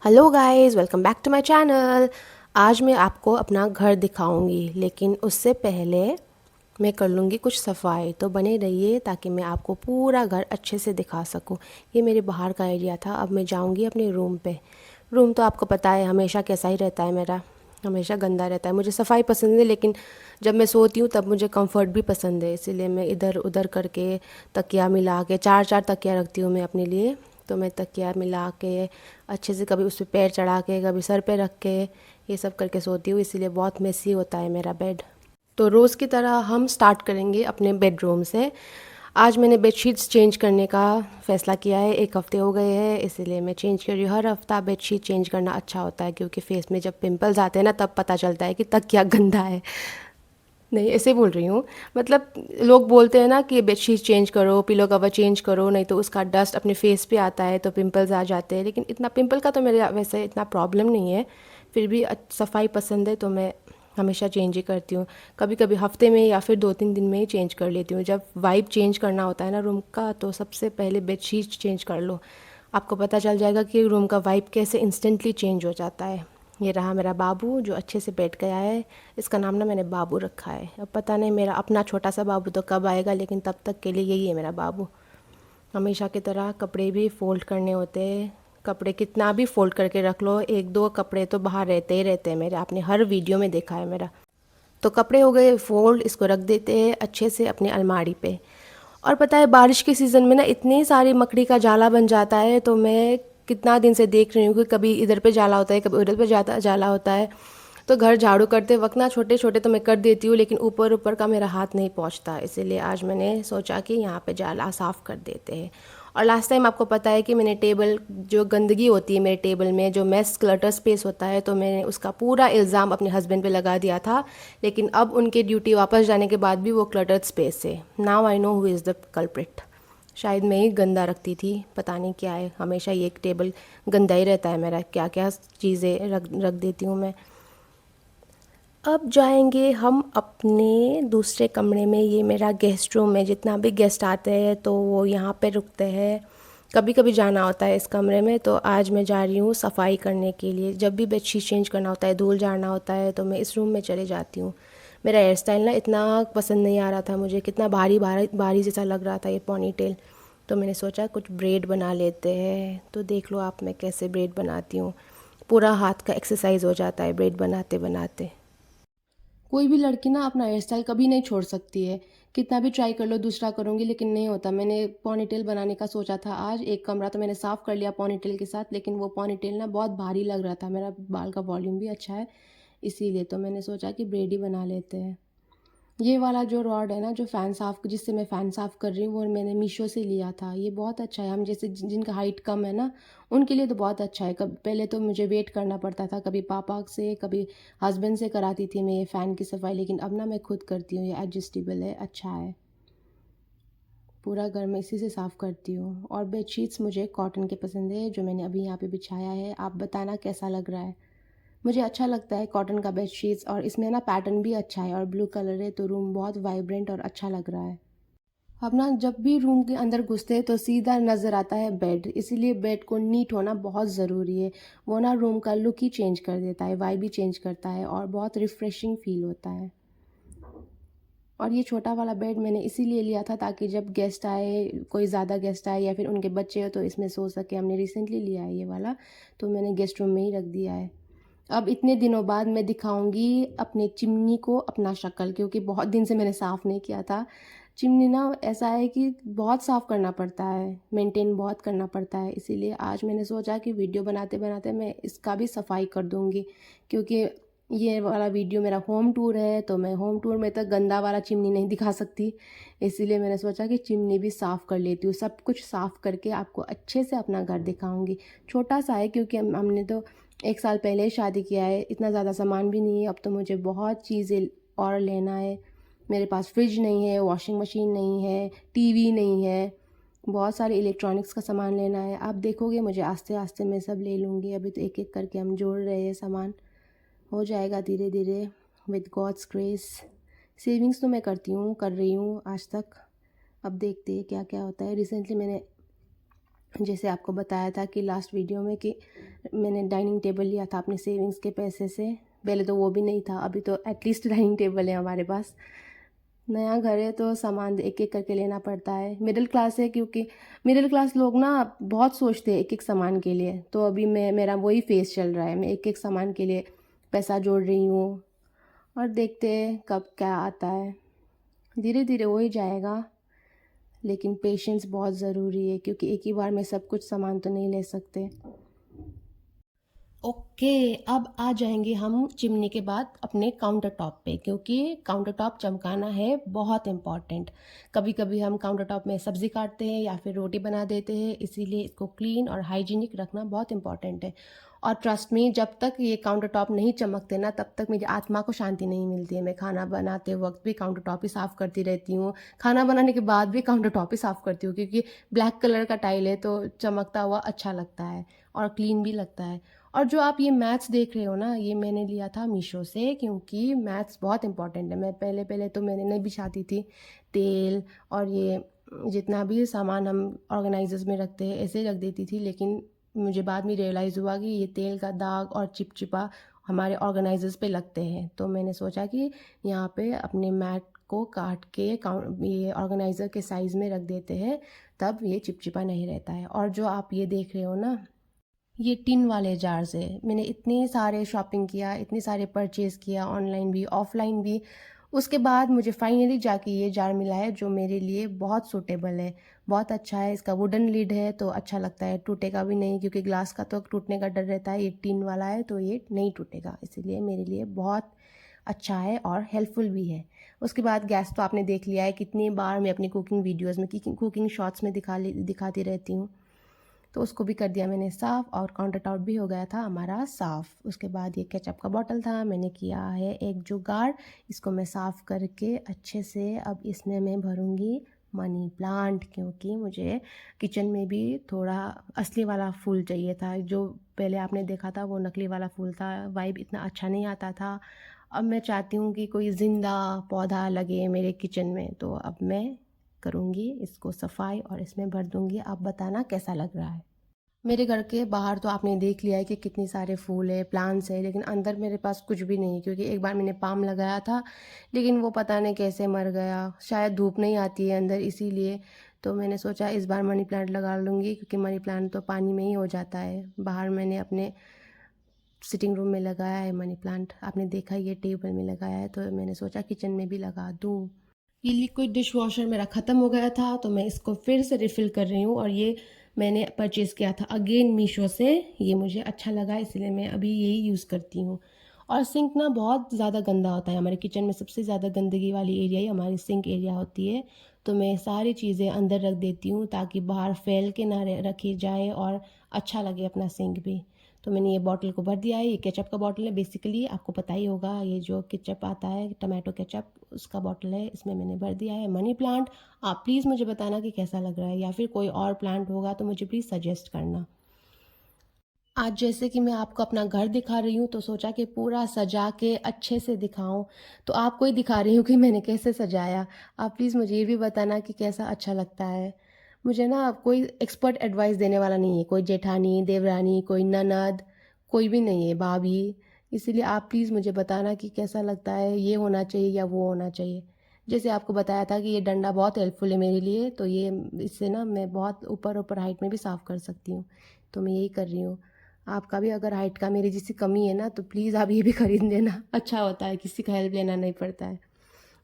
Hello guys, welcome back to my channel. आज मैं आपको अपना घर दिखाऊंगी, लेकिन उससे पहले मैं कर लूँगी कुछ सफाई। तो बने रहिए ताकि मैं आपको पूरा घर अच्छे से दिखा सकूं। ये मेरे बाहर का एरिया था। अब मैं जाऊंगी अपने रूम पे। रूम तो आपको पता है हमेशा कैसा ही रहता है मेरा, हमेशा गंदा रहता है। मुझे सफाई पसंद है, लेकिन जब मैं सोती हूँ तब मुझे कंफर्ट भी पसंद है, इसीलिए मैं इधर उधर करके तकिया मिला के चार चार तकिया रखती हूँ मैं अपने लिए। तो मैं तकिया मिला के अच्छे से कभी उस पर पैर चढ़ा के, कभी सर पे रख के, ये सब करके सोती हूँ, इसीलिए बहुत मेसी होता है मेरा बेड। तो रोज़ की तरह हम स्टार्ट करेंगे अपने बेडरूम से। आज मैंने बेडशीट्स चेंज करने का फ़ैसला किया है। 1 हफ़्ते हो गए हैं, इसीलिए मैं चेंज कर रही हूँ। हर हफ़्ता बेडशीट चेंज करना अच्छा होता है, क्योंकि फेस में जब पिंपल्स आते हैं ना, तब पता चलता है कि तकिया गंदा है। नहीं, ऐसे बोल रही हूँ। मतलब लोग बोलते हैं ना कि बेडशीट चेंज करो, पिलो कवर चेंज करो, नहीं तो उसका डस्ट अपने फेस पे आता है तो पिंपल्स आ जाते हैं। लेकिन इतना पिंपल का तो मेरे वैसे इतना प्रॉब्लम नहीं है। फिर भी सफाई पसंद है, तो मैं हमेशा चेंज ही करती हूँ। कभी कभी हफ्ते में या फिर 2-3 दिन में ही चेंज कर लेती हूँ। जब वाइब चेंज करना होता है ना रूम का, तो सबसे पहले बेडशीट चेंज कर लो। आपको पता चल जाएगा कि रूम का वाइब कैसे इंस्टेंटली चेंज हो जाता है। ये रहा मेरा बाबू जो अच्छे से बैठ गया है। इसका नाम ना मैंने बाबू रखा है। अब पता नहीं मेरा अपना छोटा सा बाबू तो कब आएगा, लेकिन तब तक के लिए यही है मेरा बाबू। हमेशा की तरह कपड़े भी फ़ोल्ड करने होते हैं। कपड़े कितना भी फ़ोल्ड करके रख लो, 1-2 कपड़े तो बाहर रहते ही रहते हैं मेरे। आपने हर वीडियो में देखा है मेरा। तो कपड़े हो गए फ़ोल्ड, इसको रख देते हैं अच्छे से अपनी अलमारी पे। और पता है बारिश के सीज़न में ना इतनी सारी मकड़ी का जाला बन जाता है, तो मैं कितना दिन से देख रही हूँ कि कभी इधर पे जाला होता है, कभी उधर पे जाता जाला होता है। तो घर झाड़ू करते वक्त ना छोटे छोटे तो मैं कर देती हूँ, लेकिन ऊपर ऊपर का मेरा हाथ नहीं पहुँचता। इसीलिए आज मैंने सोचा कि यहाँ पे जाला साफ़ कर देते हैं। और लास्ट टाइम आपको पता है कि मैंने टेबल, जो गंदगी होती है मेरे टेबल में, जो मेस क्लटर स्पेस होता है, तो मैंने उसका पूरा इल्ज़ाम अपने हस्बैंड पे लगा दिया था। लेकिन अब उनके ड्यूटी वापस जाने के बाद भी वो क्लटर्ड स्पेस है। Now I know who is the culprit. शायद मैं ही गंदा रखती थी, पता नहीं क्या है, हमेशा ये एक टेबल गंदा ही रहता है मेरा। क्या क्या चीज़ें रख रख देती हूँ मैं। अब जाएंगे हम अपने दूसरे कमरे में। ये मेरा गेस्ट रूम है। जितना भी गेस्ट आते हैं तो वो यहाँ पे रुकते हैं। कभी कभी जाना होता है इस कमरे में, तो आज मैं जा रही हूँ सफाई करने के लिए। जब भी बेडशीट चेंज करना होता है, धूल झाड़ना होता है, तो मैं इस रूम में चले जाती हूँ। मेरा हेयर स्टाइल ना इतना पसंद नहीं आ रहा था मुझे, कितना भारी भारी भारी जैसा लग रहा था ये पोनी टेल। तो मैंने सोचा कुछ ब्रेड बना लेते हैं। तो देख लो आप मैं कैसे ब्रेड बनाती हूँ। पूरा हाथ का एक्सरसाइज हो जाता है ब्रेड बनाते बनाते। कोई भी लड़की ना अपना हेयर स्टाइल कभी नहीं छोड़ सकती है। कितना भी ट्राई कर लो दूसरा करूँगी, लेकिन नहीं होता। मैंने पॉनीटेल बनाने का सोचा था आज। एक कमरा तो मैंने साफ़ कर लिया पॉनीटेल के साथ, लेकिन वो पॉनीटेल ना बहुत भारी लग रहा था। मेरा बाल का वॉल्यूम भी अच्छा है, इसीलिए तो मैंने सोचा कि ब्रेड ही बना लेते हैं। ये वाला जो रॉड है ना, जो फ़ैन साफ़ जिससे मैं फ़ैन साफ़ कर रही हूँ, वो मैंने मीशो से लिया था। ये बहुत अच्छा है। हम जैसे जिनका हाइट कम है ना, उनके लिए तो बहुत अच्छा है। कब पहले तो मुझे वेट करना पड़ता था, कभी पापा से कभी हस्बैंड से कराती थी मैं ये फ़ैन की सफाई, लेकिन अब ना मैं खुद करती हूँ। ये एडजस्टेबल है, अच्छा है। पूरा घर मैं इसी से साफ़ करती हूँ। और बेडशीट्स मुझे कॉटन के पसंद है, जो मैंने अभी यहाँ पे बिछाया है। आप बताना कैसा लग रहा है। मुझे अच्छा लगता है कॉटन का बेडशीट्स, और इसमें ना पैटर्न भी अच्छा है और ब्लू कलर है, तो रूम बहुत वाइब्रेंट और अच्छा लग रहा है। अब ना जब भी रूम के अंदर घुसते हैं तो सीधा नज़र आता है बेड, इसीलिए बेड को नीट होना बहुत ज़रूरी है। वो ना रूम का लुक ही चेंज कर देता है, वाइब भी चेंज करता है, और बहुत रिफ़्रेशिंग फील होता है। और ये छोटा वाला बेड मैंने इसीलिए लिया था ताकि जब गेस्ट आए, कोई ज़्यादा गेस्ट आए या फिर उनके बच्चे हो, तो इसमें सो सके। हमने रिसेंटली लिया है ये वाला, तो मैंने गेस्ट रूम में ही रख दिया है। अब इतने दिनों बाद मैं दिखाऊंगी अपने चिमनी को अपना शक्ल, क्योंकि बहुत दिन से मैंने साफ़ नहीं किया था। चिमनी ना ऐसा है कि बहुत साफ़ करना पड़ता है, मेंटेन बहुत करना पड़ता है, इसीलिए आज मैंने सोचा कि वीडियो बनाते बनाते मैं इसका भी सफाई कर दूंगी। क्योंकि ये वाला वीडियो मेरा होम टूर है, तो मैं होम टूर में तो गंदा वाला चिमनी नहीं दिखा सकती। इसीलिए मैंने सोचा कि चिमनी भी साफ़ कर लेती हूँ। सब कुछ साफ़ करके आपको अच्छे से अपना घर दिखाऊंगी। छोटा सा है, क्योंकि हमने तो 1 साल पहले ही शादी किया है। इतना ज़्यादा सामान भी नहीं है। अब तो मुझे बहुत चीज़ें और लेना है। मेरे पास फ्रिज नहीं है, वॉशिंग मशीन नहीं है, टीवी नहीं है। बहुत सारे इलेक्ट्रॉनिक्स का सामान लेना है। आप देखोगे मुझे आस्ते आस्ते मैं सब ले लूँगी। अभी तो एक एक करके हम जोड़ रहे हैं सामान। हो जाएगा धीरे धीरे, विद गॉड्स ग्रेस। सेविंग्स तो मैं करती हूँ, कर रही हूँ आज तक। अब देखते हैं क्या क्या होता है। रिसेंटली मैंने जैसे आपको बताया था कि लास्ट वीडियो में कि मैंने डाइनिंग टेबल लिया था अपने सेविंग्स के पैसे से। पहले तो वो भी नहीं था, अभी तो एटलीस्ट डाइनिंग टेबल है हमारे पास। नया घर है तो सामान एक एक करके लेना पड़ता है। मिडिल क्लास है, क्योंकि मिडिल क्लास लोग ना बहुत सोचते हैं एक एक सामान के लिए। तो अभी मेरा वही फेस चल रहा है, मैं एक एक सामान के लिए पैसा जोड़ रही हूँ और देखते हैं कब क्या आता है। धीरे धीरे हो ही जाएगा, लेकिन पेशेंस बहुत ज़रूरी है, क्योंकि एक ही बार में सब कुछ सामान तो नहीं ले सकते। ओके, अब आ जाएंगे हम चिमनी के बाद अपने काउंटर टॉप पे, क्योंकि काउंटर टॉप चमकाना है बहुत इम्पॉर्टेंट। कभी कभी हम काउंटर टॉप में सब्ज़ी काटते हैं या फिर रोटी बना देते हैं, इसीलिए इसको क्लीन और हाइजीनिक रखना बहुत इम्पॉर्टेंट है। और ट्रस्ट मी, जब तक ये काउंटर टॉप नहीं चमकते ना, तब तक मेरी आत्मा को शांति नहीं मिलती है। मैं खाना बनाते वक्त भी काउंटर टॉप ही साफ़ करती रहती हूँ, खाना बनाने के बाद भी काउंटर टॉप ही साफ़ करती हूँ, क्योंकि ब्लैक कलर का टाइल है तो चमकता हुआ अच्छा लगता है और क्लीन भी लगता है। और जो आप ये मैट्स देख रहे हो ना, ये मैंने लिया था मीशो से, क्योंकि मैट्स बहुत इंपॉर्टेंट है। मैं पहले पहले तो मैंने नहीं बिछाती थी, तेल और ये जितना भी सामान हम ऑर्गेनाइजर्स में रखते हैं ऐसे रख देती थी, लेकिन मुझे बाद में रियलाइज़ हुआ कि ये तेल का दाग और चिपचिपा हमारे ऑर्गेनाइजर्स पे लगते हैं। तो मैंने सोचा कि यहाँ पे अपने मैट को काट के ये ऑर्गेनाइज़र के साइज़ में रख देते हैं, तब ये चिपचिपा नहीं रहता है। और जो आप ये देख रहे हो ना, ये टिन वाले जार्स है। मैंने इतने सारे शॉपिंग किया, इतने सारे परचेज़ किया, ऑनलाइन भी ऑफलाइन भी। उसके बाद मुझे फाइनली जाके ये जार मिला है जो मेरे लिए बहुत सूटेबल है, बहुत अच्छा है। इसका वुडन लिड है तो अच्छा लगता है, टूटेगा भी नहीं, क्योंकि ग्लास का तो टूटने का डर रहता है। ये टिन वाला है तो ये नहीं टूटेगा, इसीलिए मेरे लिए बहुत अच्छा है और हेल्पफुल भी है। उसके बाद गैस तो आपने देख लिया है, कितनी बार मैं अपनी कुकिंग वीडियोज़ में कुकिंग शॉर्ट्स में दिखाती रहती हूँ। तो उसको भी कर दिया मैंने साफ़, और काउंटर टॉप भी हो गया था हमारा साफ़। उसके बाद ये केचप का बॉटल था, मैंने किया है एक जुगाड़, इसको मैं साफ़ करके अच्छे से अब इसमें मैं भरूँगी मनी प्लांट, क्योंकि मुझे किचन में भी थोड़ा असली वाला फूल चाहिए था। जो पहले आपने देखा था वो नकली वाला फूल था, वाइब इतना अच्छा नहीं आता था। अब मैं चाहती हूँ कि कोई ज़िंदा पौधा लगे मेरे किचन में, तो अब मैं करूँगी इसको सफाई और इसमें भर दूँगी। आप बताना कैसा लग रहा है। मेरे घर के बाहर तो आपने देख लिया है कि कितने सारे फूल है, प्लांट्स है, लेकिन अंदर मेरे पास कुछ भी नहीं है, क्योंकि एक बार मैंने पाम लगाया था, लेकिन वो पता नहीं कैसे मर गया। शायद धूप नहीं आती है अंदर, इसीलिए। तो मैंने सोचा इस बार मनी प्लांट लगा लूँगी, क्योंकि मनी प्लांट तो पानी में ही हो जाता है। बाहर मैंने अपने सिटिंग रूम में लगाया है मनी प्लांट, आपने देखा ये टेबल में लगाया है, तो मैंने सोचा किचन में भी लगा दूँ। ये लिक्विड डिश वॉशर मेरा ख़त्म हो गया था, तो मैं इसको फिर से रिफ़िल कर रही हूँ, और ये मैंने परचेज़ किया था अगेन मीशो से। ये मुझे अच्छा लगा, इसलिए मैं अभी यही यूज़ करती हूँ। और सिंक ना बहुत ज़्यादा गंदा होता है, हमारे किचन में सबसे ज़्यादा गंदगी वाली एरिया ही हमारी सिंक एरिया होती है। तो मैं सारी चीज़ें अंदर रख देती हूँ, ताकि बाहर फैल के ना रखी जाए और अच्छा लगे अपना सिंक भी। तो मैंने ये बॉटल को भर दिया है। ये केचप का बॉटल है, बेसिकली आपको पता ही होगा, ये जो केचप आता है टमाटो केचप, उसका बॉटल है। इसमें मैंने भर दिया है मनी प्लांट। आप प्लीज़ मुझे बताना कि कैसा लग रहा है, या फिर कोई और प्लांट होगा तो मुझे प्लीज़ सजेस्ट करना। आज जैसे कि मैं आपको अपना घर दिखा रही हूँ, तो सोचा कि पूरा सजा के अच्छे से दिखाऊं, तो आपको ही दिखा रही हूँ कि मैंने कैसे सजाया। आप प्लीज़ मुझे ये भी बताना कि कैसा अच्छा लगता है। मुझे ना कोई एक्सपर्ट एडवाइस देने वाला नहीं है, कोई जेठानी, देवरानी, कोई ननद, कोई भी नहीं है, भाभी। इसीलिए आप प्लीज़ मुझे बताना कि कैसा लगता है, ये होना चाहिए या वो होना चाहिए। जैसे आपको बताया था कि ये डंडा बहुत हेल्पफुल है मेरे लिए, तो ये इससे ना मैं बहुत ऊपर ऊपर हाइट में भी साफ़ कर सकती हूँ, तो मैं यही कर रही हूँ। आपका भी अगर हाइट का मेरी जैसी कमी है ना, तो प्लीज़ आप ये भी खरीद लेना, अच्छा होता है, किसी का हेल्प लेना नहीं पड़ता है।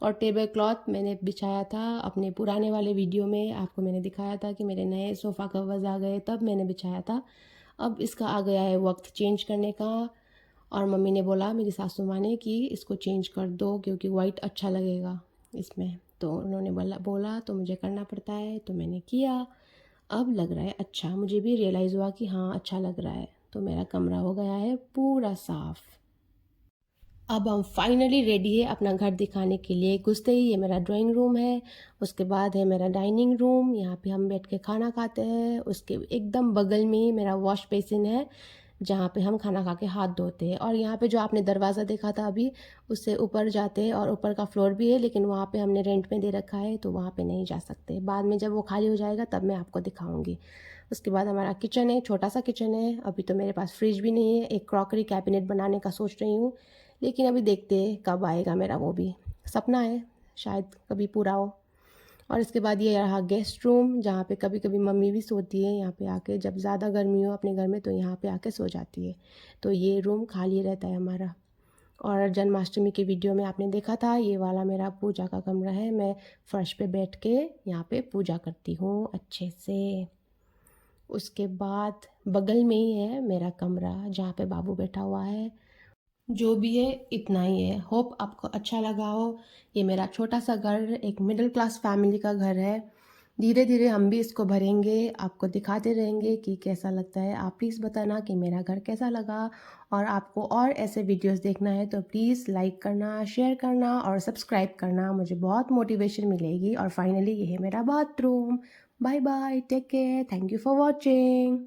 और टेबल क्लॉथ मैंने बिछाया था अपने पुराने वाले वीडियो में, आपको मैंने दिखाया था कि मेरे नए सोफ़ा कवर्स आ गए, तब मैंने बिछाया था। अब इसका आ गया है वक्त चेंज करने का, और मम्मी ने बोला, मेरी सासू माँ ने, कि इसको चेंज कर दो क्योंकि वाइट अच्छा लगेगा इसमें। तो उन्होंने बोला तो मुझे करना पड़ता है, तो मैंने किया। अब लग रहा है अच्छा, मुझे भी रियलाइज़ हुआ कि हाँ अच्छा लग रहा है। तो मेरा कमरा हो गया है पूरा साफ़। अब हम फाइनली रेडी है अपना घर दिखाने के लिए। घुसते ही ये मेरा ड्राइंग रूम है, उसके बाद है मेरा डाइनिंग रूम, यहाँ पे हम बैठ के खाना खाते हैं। उसके एकदम बगल में ही मेरा वॉश बेसिन है, जहाँ पे हम खाना खा के हाथ धोते हैं। और यहाँ पे जो आपने दरवाज़ा देखा था अभी, उससे ऊपर जाते हैं और ऊपर का फ्लोर भी है, लेकिन वहाँ पे हमने रेंट में दे रखा है तो वहाँ पे नहीं जा सकते। बाद में जब वो खाली हो जाएगा तब मैं आपको दिखाऊंगी। उसके बाद हमारा किचन है, छोटा सा किचन है। अभी तो मेरे पास फ्रिज भी नहीं है। एक क्रॉकरी कैबिनेट बनाने का सोच रही हूँ, लेकिन अभी देखते हैं कब आएगा मेरा, वो भी सपना है, शायद कभी पूरा हो। और इसके बाद ये रहा गेस्ट रूम, जहाँ पे कभी कभी मम्मी भी सोती है यहाँ पे आके। जब ज़्यादा गर्मी हो अपने घर में तो यहाँ पे आके सो जाती है। तो ये रूम खाली रहता है हमारा। और जन्माष्टमी की वीडियो में आपने देखा था, ये वाला मेरा पूजा का कमरा है। मैं फर्श पे बैठ के यहाँ पे पूजा करती हूँ अच्छे से। उसके बाद बगल में ही है मेरा कमरा जहाँ पे बाबू बैठा हुआ है। जो भी है इतना ही है। होप आपको अच्छा लगा हो। ये मेरा छोटा सा घर, एक मिडिल क्लास फैमिली का घर है। धीरे धीरे हम भी इसको भरेंगे, आपको दिखाते रहेंगे कि कैसा लगता है। आप प्लीज़ बताना कि मेरा घर कैसा लगा। और आपको और ऐसे वीडियोस देखना है तो प्लीज़ लाइक करना, शेयर करना और सब्सक्राइब करना, मुझे बहुत मोटिवेशन मिलेगी। और फाइनली ये है मेरा bathroom. Bye bye, take care, thank you for watching.